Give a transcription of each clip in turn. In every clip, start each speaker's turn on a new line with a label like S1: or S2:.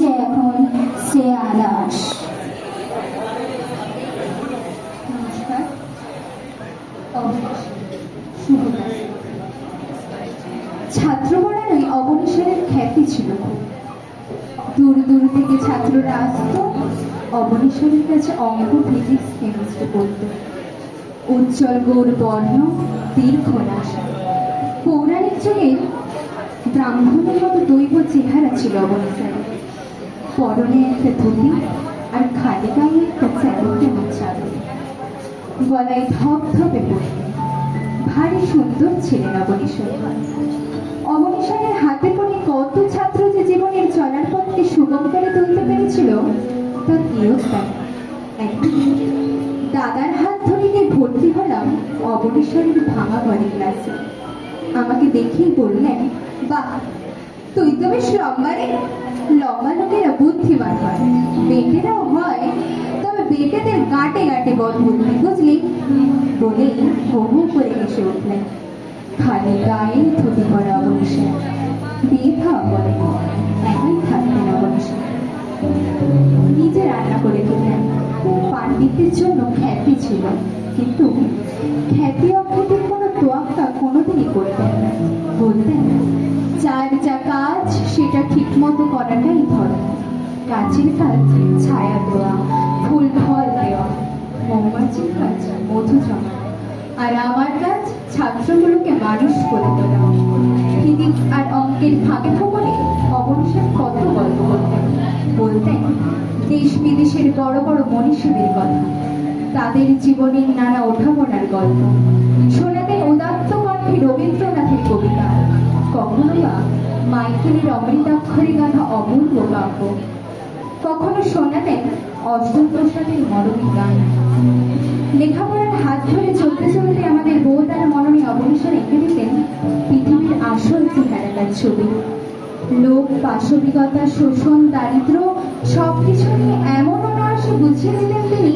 S1: যে এখন সে আলাস। নমস্কার। ছাত্র পড়ানোয় অবনীশ্বরের খ্যাতি ছিল। দূর দূর থেকে ছাত্ররা আসতো অবনীশ্বরের কাছে অঙ্ক, ফিজিক্স, কেমিস্ট্রি পড়ত। উজ্জ্বল গৌর বর্ণ, দীর্ঘ নাসা, পৌরাণিক যুগের ব্রাহ্মণের মতো দৈব চেহারা ছিল অবনীশ্বরের। পরনে একটা ধুতি আর খালি গায়ে একটা চ্যালেঞ্জানো চাদর, গলায় ধপধপে পড়তেন। ভারী সুন্দর ছিলেন অবনীশ্বর। অবনীশ্বরের হাতে পড়ে কত ছাত্র যে জীবনের চলার পথকে সুগম করে তুলতে পেরেছিল তার চিরস্থায়ী। একদিন দাদার হাত ধরে গিয়ে ভর্তি হলাম অবনীশ্বরের ভাঙা ঘরে ক্লাসে। আমাকে দেখেই বললেন, বাহ, তুই তো বেশ লম্বা রে। লম্বা লোকেরা বুদ্ধিমান হয়, বেটেরাও হয়, তবে বেটেদের গাঁটে গাঁটে বদ বুদ্ধি, বুঝলি? বলেই হো হো করে এসে উঠলেন। খালি গায়ে ধুতি পরা অবনীশ্বর। বিয়ে খাওয়া বলে একাই থাকতেন অবনীশ্বর। নিজে রান্না করে খেতেন। পাণ্ডিত্যের জন্য খ্যাতি ছিল, কিন্তু খ্যাতি অখ্যাতির কোনো তোয়াক্কা কোনোদিনই করতেন না। বলতেন, যার যা কাজ সেটা ঠিক মতো করাটাই ধর্ম। কাজের কাজ ছায়া দেওয়া, ফুল ফল দেওয়া, মৌমাছির কাজ মধু জমা, আর আমার কাজ ছাত্রগুলোকে মানুষ করে তোলা। ফিজিক্স আর অঙ্কের ফাঁকে ফোকরে অবনীশ্বর কত গল্প করতেন। বলতেন দেশ বিদেশের বড় বড় মনীষীদের কথা, তাদের জীবনের নানা ওঠাপড়ার গল্প। শোনাতেন উদাত্ত কণ্ঠে রবীন্দ্রনাথের কবিতা, কখনো বা মাইকেলের অমৃতাক্ষরে গাথা অমূল্য কাব্য, কখনো শোনাতেন অষ্টম প্রসাদের মরমী গান। লেখাপড়ার হাত ধরে চলতে চলতে আমাদের বউতার মননে অবনীশ্বর এঁকে দিতেন পৃথিবীর আসল চেহারাটার ছবি। লোক, পাশবিকতা, শোষণ, দারিদ্র সবকিছু নিয়ে এমন অনায়াসে বুঝিয়ে দিতেন তিনি,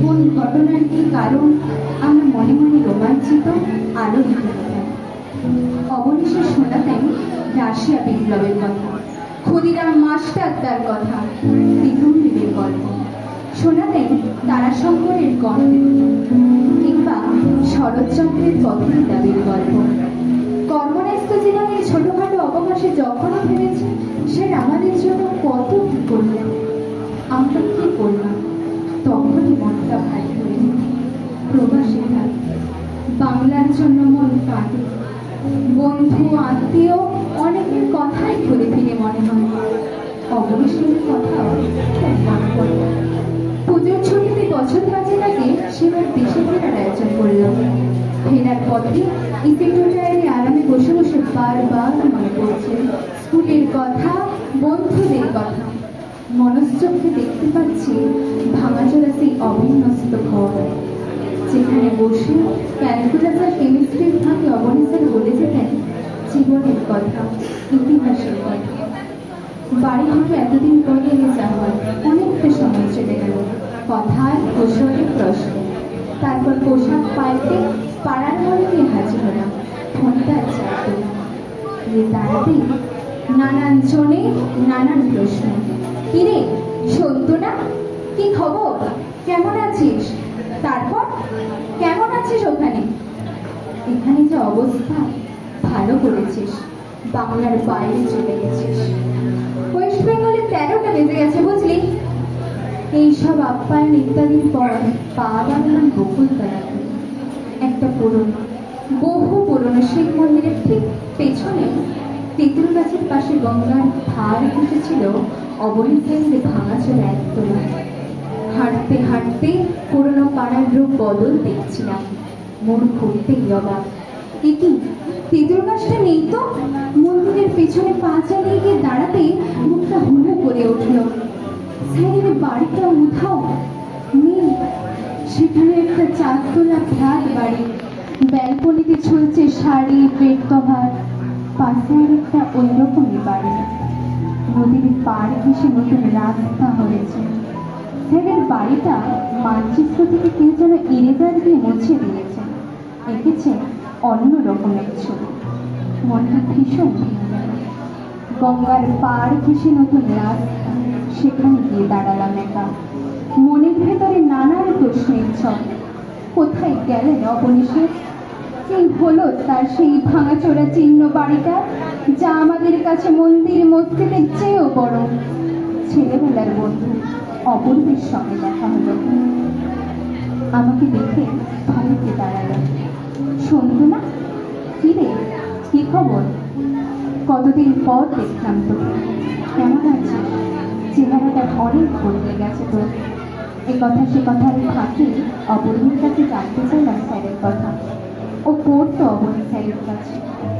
S1: কোন ঘটনার কি কারণ আমরা মনে মনে রোমাঞ্চিত আলো লিখে দিতেন। অবনীশ্বর শোনাতেন রাশিয়া বিপ্লবের কথা, ক্ষুদিরাম মাস্টার তার কথা, বিধুদেবের গল্প। শোনাতেন তারাশঙ্করের গল্প, কিংবা শরৎচন্দ্রের পথের দাবির গল্প। কর্মন্যস্ত জীবনের ছোটখাটো অবকাশে যখনই ভেবেছে সে আমাদের জন্য কত কি করলেন, আমরা কি করলাম, তখনই মনটা ভারী হয়ে যেত। প্রবাসী থাকে, বাংলার জন্য মন কাঁদে। বন্ধু, আত্মীয় অনেকের কথাই ঘুরে ফিরে মনে হয়। অবনীশ্বরের কথাও খুব মনে পড়ে। পুজোর ছুটিতে বছর কাজে লাগে সেবার দেশে ফেরার আয়োজন করলাম। ফেরার পথে ইনস্টিটিউট টায়ারে আরামে বসে বসে বারবার মনে পড়ছে স্কুলের কথা, বন্ধুদের কথা। মনশ্চক্ষে দেখতে পাচ্ছি ভাঙাচোরা সেই অবিন্যস্ত ঘর, যেখানে বসে ক্যালকুলাস আর কেমিস্ট্রির ফাঁকে অবনীশ্বর বলে যেতেন জীবনের কথা, ইতিহাসের কথা। বাড়ি থেকে এতদিন পরে এলে যা হয়, অনেকটা সময় চলে গেল কথায় কৌশলে প্রশ্নে। তারপর পোশাক পাল্টে পাড়ার মনে গিয়ে হাজির হলাম। ফোনটা চাপ দিলাম। দাঁড়াতেই নানান জনে নানান প্রশ্ন। কিরে, সত্য না? কি খবর? কেমন আছিস? তারপর কেমন আছিস ওখানে? এখানে যে অবস্থা, ভালো করেছিস, বাংলার বাইরে চলে গেছিস। ওয়েস্ট বেঙ্গলে 13টা বেজে গেছে, বুঝলি? এইসব আপ্যায়ন ইত্যাদির পর পা বাংলার বকুলতলাতে একটা পুরনো, বহু পুরনো শিব মন্দিরের ঠিক পেছনে তেঁতুল গাছের পাশে গঙ্গার ধার ঘেঁষেছিল অবনীশ্বরের ভাঙাচোরা একতলা। হাঁটতে হাঁটতে পুরনো পাড়ার রূপ বদল দেখছিলাম। মন ঘুরতেই অবাক, এ কি, তেঁতুল গাছটা নেই তো? মন্দিরের পেছনে পা চালিয়ে গিয়ে দাঁড়াতে মুখটা হুলু করে উঠল। স্যারের বাড়িটা উধাও, নেই। সেখানে একটা চারতলা ফ্ল্যাট বাড়ি, ব্যালকনিতে ঝুলছে শাড়ি, বেড কভার। পাশে আর একটা ওই রকমই বাড়ি। নদীর পাড় ঘেঁষে নতুন রাস্তা হয়েছে। স্যারের বাড়িটা মানচিত্র থেকে কেউ যেন ইরেজার দিয়ে মুছে দিয়েছে, এঁকেছে অন্য রকমের ছবি। মনটা ভীষণ ভেঙে গেল। গঙ্গার পাড় ঘেঁষে নতুন রাস্তা, সেখানে গিয়ে দাঁড়ালাম একা। মনের ভেতরে নানান প্রশ্নের ছক। কোথায় গেলেন অবনীশের? কি হলো তার সেই ভাঙাচোরা চিহ্ন বাড়িটা, যা আমাদের কাছে মন্দির মসজিদের চেয়েও বড়? ছেলেবেলার বন্ধু অপূর্বের সঙ্গে দেখা হলো। আমাকে দেখে ভাবিতে দাঁড়ালো। শুনতো না? কি রে, কি খবর? কতদিন পর দেখলাম তোকে, কেমন আছিস? চেহারাটা অনেক বদলে গেছে তোর। এ কথা সে কথার ফাঁকে অপূর্বের কাছে জানতে চাইলাম স্যারের কথা। ও পড়তো অবনী স্যারের কাছে।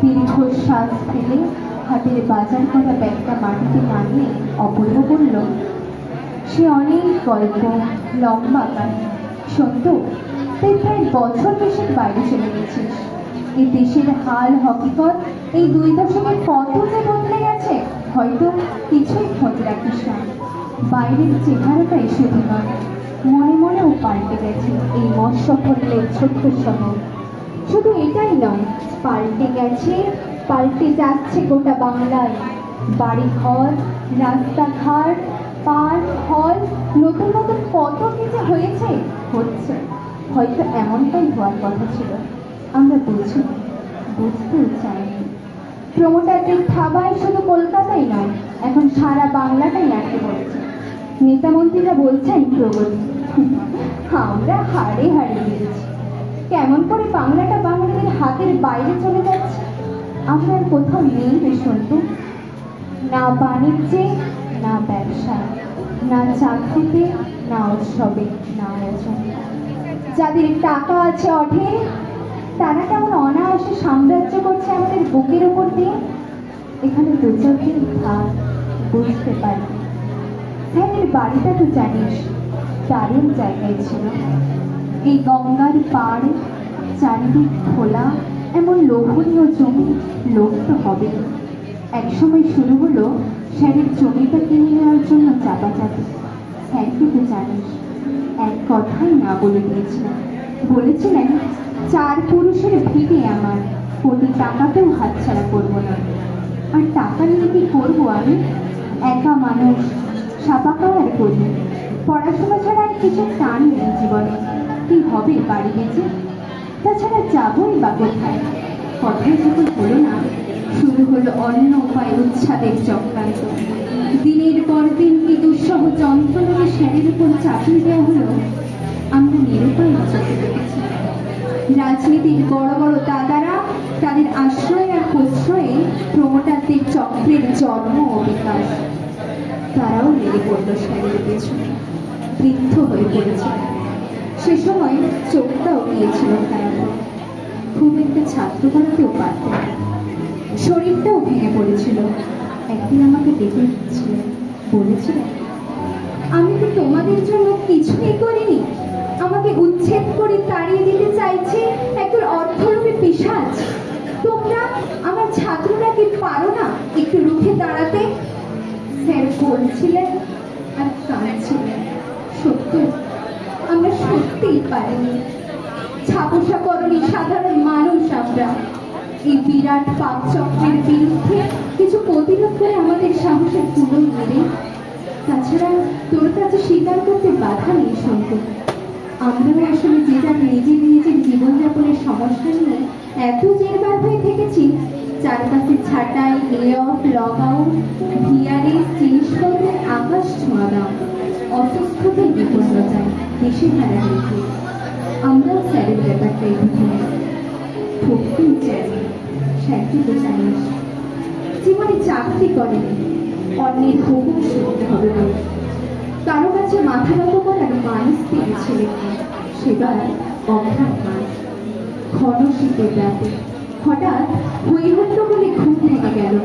S1: দীর্ঘশ্বাস ফেলে হাতের বাজার করা ব্যাগটা মাটিতে নামিয়ে অপূর্ব বলল, সে অনেক গল্প, লম্বা কাহিনী। সত্য, তুই প্রায় বছর দেশের বাইরে চলে গেছিস। এই দেশের হাল হকিকত এই 2 দশকে কত যে বদলে গেছে, হয়তো কিছুই খোঁজ রাখিস না। বাইরের চেহারাটাই শুধু নয়, মনে মনেও পাল্টে গেছে এই মৎস্যফলের ছোট্ট শহর। শুধু এটাই নয়, পাল্টে গেছে, পাল্টে যাচ্ছে গোটা বাংলায়। বাড়ি ঘর, রাস্তাঘাট, পার্ক, হল, নতুন নতুন কত কিছু হয়েছে, হচ্ছে। হয়তো এমনটাই হওয়ার কথা ছিল, আমরা বুঝিনি, বুঝতেও চাইনি। প্রমোটারদের থাবায় শুধু কলকাতাই নয়, এখন সারা বাংলাটাই আটকে পড়েছে। নেতা মন্ত্রীরা বলছেন প্রগতি, আমরা হাড়ে হাড়ে দিয়েছি। কেমন করে বাংলাটা বাঙালিদের হাতের বাইরে চলে যাচ্ছে। আমরা আর কোথাও নেই রে সন্তু। না বাণিজ্যে, না ব্যবসায়, না চাকরিতে, না উৎসবে, না আয়োজনে। যাদের টাকা আছে অঢেল, তারা কেমন অনায়াসে সাম্রাজ্য করছে আমাদের বুকের উপর দিয়ে। এখানে 2-4 দিন থাক, বুঝতে পারবি। স্যারের বাড়িটা তো জানিস, দারুণ জায়গায় ছিল। এই গঙ্গার পাড়, চারিদিক খোলা, এমন লোভনীয় জমি, লোক তো হবে। একসময় শুরু হলো স্যারের জমিটা কিনে নেওয়ার জন্য চাপাচাপি। স্যারকে তো জানিস, এক কথাই না বলে দিয়েছিলেন। বলেছিলেন, 4 পুরুষের ভিড়ে আমার, কোটি টাকাতেও হাতছাড়া করবো না। আর টাকা নিয়ে কি করবো আমি? একা মানুষ, ছাপা খাওয়ার করি। পড়াশোনা ছাড়া আর কিছু টান নেই জীবনে। কি হবে বাড়ি বেঁচে? তাছাড়া যাবই বা কোথায়? কথাই যখন হলো না, শুরু হলো অন্য উপায় উচ্ছাদের চক্রান্ত। দিনের পর দিন কি দুঃসহ যন্ত্রণাকে স্যারের উপর চাপিয়ে দেওয়া হলো, আমরা নিরুপায় চোখে দেখেছি। রাজনীতির বড় বড় দাদারা তাদের আশ্রয় আর প্রশ্রয়ে প্রমোটারদের চক্রের জন্ম ও বিকাশ। তারাও লেগে পড়ল স্যারের পেছনে, বৃদ্ধ হয়ে পড়েছে। সে সময় চোখটাও গিয়েছিল খারাপ, খুব একটা ছাত্র পড়াতেও পারত না। শরীরটাও ভেঙে পড়েছিল। একদিন আমাকে ডেকে দিচ্ছিলেন, বলেছিলেন, আমি তো তোমাদের জন্য কিছুই করিনি। আমাকে উচ্ছেদ করে তাড়িয়ে দিতে চাইছে একজন অর্থলোভী পিশাচ। তোমরা আমার ছাত্ররা কি পারো না একটু রুখে দাঁড়াতে? স্যার বলছিলেন আর কাঁদছিলেন। সত্য, আমরা সত্যিই পারিনি। ছাপোষা করণী সাধারণ মানুষ আমরা। এই বিরাট পাপচক্রের বিরুদ্ধে কিছু প্রতিরোধ করে আমাদের সাহসের পুরো মেরে। তাছাড়া তোর কাছে স্বীকার করতে বাধা নেই সন্তু, আমরাও আসলে যে যার নিজের নিজের জীবনযাপনের সমস্যা নিয়ে এত জেরবার হয়ে থেকেছি। চারপাশে ছাঁটাই, লে অফ, লগ আউট, ভিআরএস, জিনিসপত্রের আকাশ ছোঁয়া দাম, অসুস্থতায় বিপন্নতায়, দেশে হারা হয়েছে। আমরাও স্যারের ব্যাপারটাই বুঝি না, ঠকতেও চাই, স্যারকে তো জানিস জীবনে চাকরি করেনি, অন্যের হুকুম শুনতে হবে বলে। কারো কাছে মাথা নত করার মানুষ পেয়েছিলেন সেবার অঘ্রাণ মাস। ঘন শীতের রাতে হঠাৎ হই হট্টগোলে ঘুম ভেঙে গেল।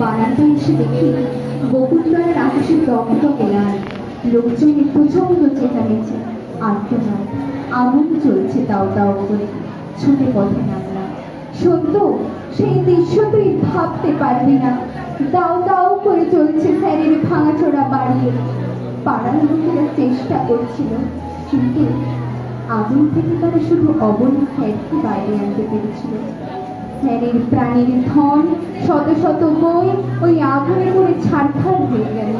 S1: বারান্দায় এসে দেখি বকুলতলার আকাশে দমদমে লাল, লোকজনের প্রচন্ড চেঁচামেচি, আর্তনাদ, আগুন চলছে দাও দাও করে। ছুটে পথে নামলাম। সত্য, সেই দৃশ্য তুই ভাবতে পারবি না। দাও দাও করে চলছে স্যারের ভাঙাচোরা বাড়িয়ে। পাড়ার লোকেরা চেষ্টা করছিল, কিন্তু আগুন থেকে তারা শুধু অবনী স্যারকে বাইরে আনতে পেরেছিল। স্যারের প্রাণের ধন শত শত বই ওই আগুনে করে ছাড়খাড় হয়ে গেল।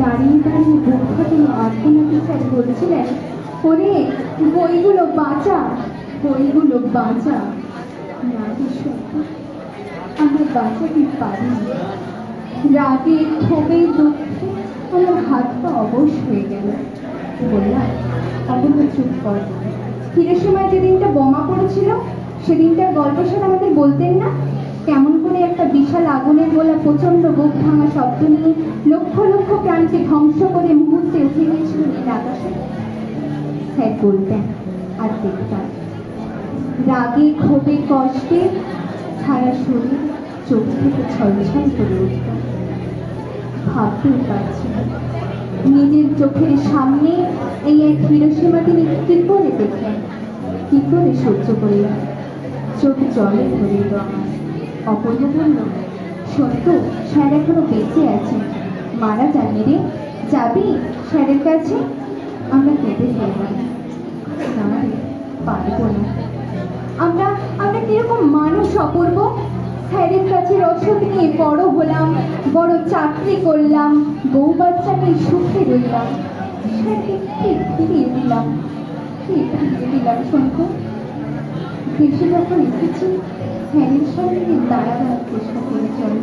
S1: দাঁড়িয়ে দাঁড়িয়ে বুক ফাটানো আত্মনাথী স্যার বলছিলেন, ওরে বইগুলো বাঁচা, বইগুলো বাঁচা। না কি সত্যি আমরা বাঁচাতে পারি? রাগে ক্ষোভে দুঃখে আমার হাত পা অবশ হয়ে গেল। বললাম, অবশ্য চুপ কর। হিরোশিমায় যেদিনটা বোমা পড়েছিল সেদিনটার গল্প স্যার আমাদের বলতেন না? কেমন করে একটা বিশাল আগুনের গোলা প্রচন্ড বুক ভাঙা শব্দ নিয়ে লক্ষ লক্ষ প্রাণকে ধ্বংস করে মুহূর্তে উঠে গিয়েছিল নীল আকাশে। স্যার বলতেন আর দেখতাম। রাগে ক্ষোভে কষ্টে সারা শরীর চোখ থেকে ছলছল করে উঠত। ভাবতেই পারছি না নিজের চোখের সামনে এই এক হিরোশিমা তিনি কি করে দেখলেন, কি করে সহ্য করলেন। চোখ জলে ধরে এলো আমার। অপূর্ব বলল, সত্য স্যার এখনো বেঁচে আছে, মারা যাননি রে, যাবি স্যারের কাছে? আমরা কেঁদে ফেললাম। না রে, পারবো না। আমরা আমরা কিরকম মানুষ অপূর্ব? স্যারের কাছে রসদ নিয়ে বড় হলাম, বড় চাকরি করলাম, বউ বাচ্চা নিয়ে সুখে রইলাম। স্যারকে কি ফিরিয়ে দিলাম, কি ফিরিয়ে দিলাম শঙ্কর? দেশে যখন এসেছি স্যারের সঙ্গে দাঁড়াবার চেষ্টা করে চল।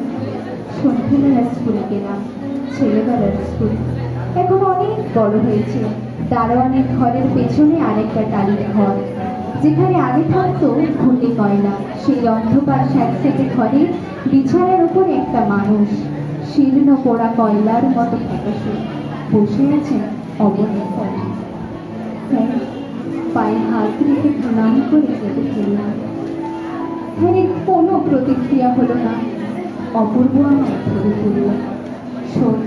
S1: সন্ধ্যেবেলার স্কুলে গেলাম, ছেলেবেলার স্কুল। এখন অনেক বড় হয়েছে। দারোয়ানের ঘরের পেছনে আরেকটা টালির ঘর, যেখানে আগে থাকতো ঘুটে কয়লা। সেই অন্ধকার স্যাঁতস্যাঁতে ঘরে বিছানার উপরে একটা মানুষ শীর্ণ পোড়া কয়লার মতো ফ্যাকাশে বসে আছেন অবনী স্যার। স্যার পায়ে হাত রেখে প্রণাম করে কেঁদে ফেললাম। স্যারের কোনো প্রতিক্রিয়া হলো না। অপূর্ব আমায় ধরে পড়ল। শোন,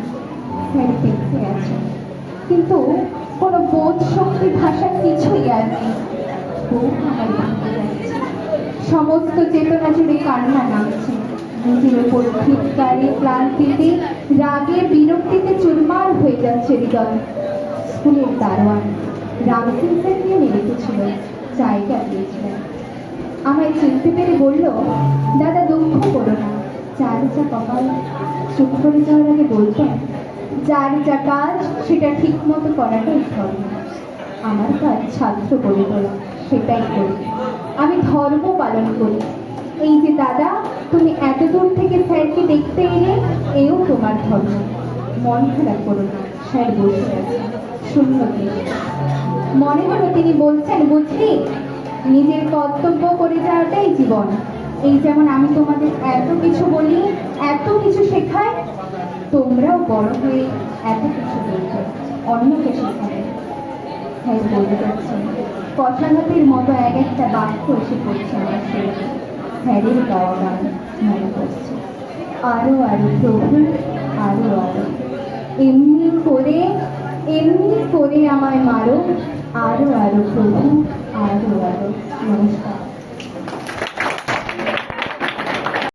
S1: স্যার বেঁচে আছে, কিন্তু কোনো বোধ শক্তি ভাষা কিছুই আর নেই। বউ আমার ভাঙতে যাচ্ছে, সমস্ত চেতনা জুড়ে কান্না নামছে। নিজের ওপর ধিক্কারে, ক্লান্তিতে, রাগে, বিরক্তিতে চুরমার হয়ে যাচ্ছে হৃদয়। স্কুলের দারোয়ান রামসিং স্যার নিয়ে রেখেছিল, জায়গা দিয়েছিলেন। আমায় চিনতে পেরে বলল, দাদা দুঃখ করো না, যার যা কপাল। চুপ করে যাওয়ার আগে বলতেন, যার যা কাজ সেটা ঠিক মতো করাটাই ধর্ম। আমার কাজ ছাত্র গড়ে তোলা, সেটাই করি। আমি ধর্ম পালন করি। এই যে দাদা, তুমি এত দূর থেকে স্যারকে দেখতে এলে, এও তোমার ধর্ম। মন খারাপ করো না, স্যার বসে আছে শূন্য দিকে। মনে হলো তিনি বলছেন, বুঝলি, নিজের কর্তব্য করে যাওয়াটাই জীবন। এই যেমন আমি তোমাদের এত কিছু বলি, এত কিছু শেখাই, তোমরাও বড় হয়ে এত কিছু বলছো, অন্যকে শেখাবে। হ্যাঁ বলতে পারছেন, কষাঘাতের মতো এক একটা বাক্য এসে পড়ছে আমার শরীরে। হ্যারের গাওয়া গান মনে পড়ছে, আরো আরো প্রভু, আরো আরো, এমনি করে আমায় মারো, আরো আরো প্রভু, আরো আরো। নমস্কার।